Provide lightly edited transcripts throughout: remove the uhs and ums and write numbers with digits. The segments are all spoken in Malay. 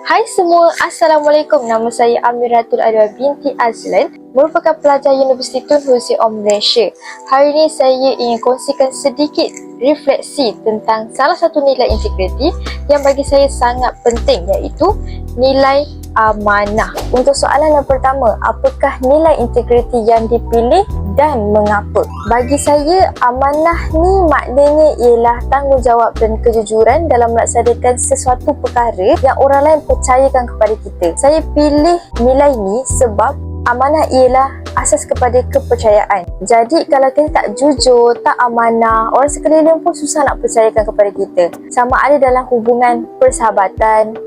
Hai semua, Assalamualaikum. Nama saya Amiratul Adwa binti Azlan, merupakan pelajar Universiti Tun Hussein Malaysia. Hari ini saya ingin kongsikan sedikit refleksi tentang salah satu nilai integriti yang bagi saya sangat penting, iaitu nilai amanah. Untuk soalan yang pertama, apakah nilai integriti yang dipilih dan mengapa? Bagi saya, amanah ni maknanya ialah tanggungjawab dan kejujuran dalam melaksanakan sesuatu perkara yang orang lain percayakan kepada kita. Saya pilih nilai ni sebab amanah ialah asas kepada kepercayaan. Jadi kalau kita tak jujur, tak amanah, orang sekeliling pun susah nak percayakan kepada kita. Sama ada dalam hubungan persahabatan,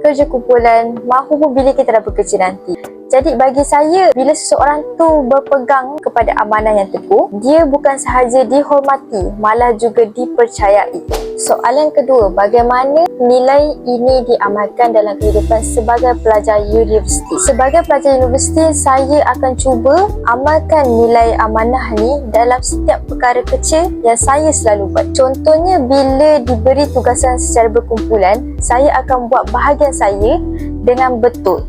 kerja kumpulan, maupun bila kita dah bekerja nanti. Jadi bagi saya, bila seseorang tu berpegang kepada amanah yang teguh, dia bukan sahaja dihormati, malah juga dipercayai. Soalan kedua, bagaimana nilai ini diamalkan dalam kehidupan sebagai pelajar universiti? Sebagai pelajar universiti, saya akan cuba amalkan nilai amanah ni dalam setiap perkara kecil yang saya selalu buat. Contohnya, bila diberi tugasan secara berkumpulan, saya akan buat bahagian saya dengan betul.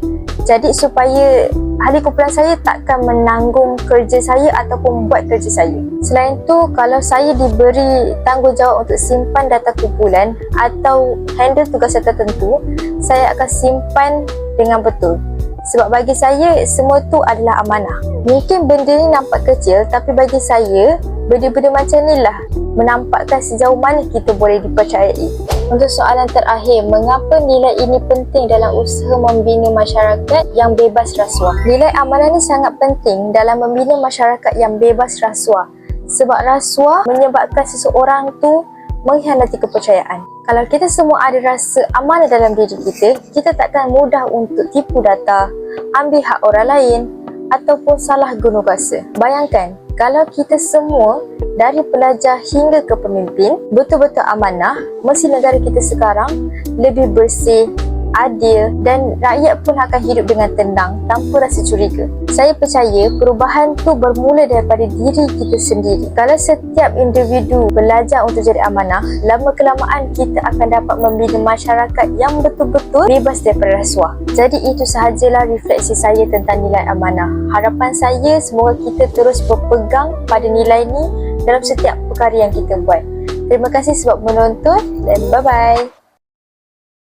Jadi supaya ahli kumpulan saya takkan menanggung kerja saya ataupun buat kerja saya. Selain tu, kalau saya diberi tanggungjawab untuk simpan data kumpulan atau handle tugasan tertentu, saya akan simpan dengan betul. Sebab bagi saya, semua tu adalah amanah. Mungkin benda ni nampak kecil, tapi bagi saya, benda-benda macam ni lah menampakkan sejauh mana kita boleh dipercayai. Untuk soalan terakhir, mengapa nilai ini penting dalam usaha membina masyarakat yang bebas rasuah? Nilai amanah ni sangat penting dalam membina masyarakat yang bebas rasuah. Sebab rasuah menyebabkan seseorang tu mengkhianati kepercayaan. Kalau kita semua ada rasa amanah dalam diri kita takkan mudah untuk tipu data, ambil hak orang lain ataupun salah guna kuasa. Bayangkan, kalau kita semua dari pelajar hingga ke pemimpin betul-betul amanah, mesti negara kita sekarang lebih bersih, adil dan rakyat pun akan hidup dengan tenang tanpa rasa curiga. Saya percaya perubahan tu bermula daripada diri kita sendiri. Kalau setiap individu belajar untuk jadi amanah, lama-kelamaan kita akan dapat membina masyarakat yang betul-betul bebas daripada rasuah. Jadi itu sahajalah refleksi saya tentang nilai amanah. Harapan saya semoga kita terus berpegang pada nilai ni dalam setiap perkara yang kita buat. Terima kasih sebab menonton dan bye-bye.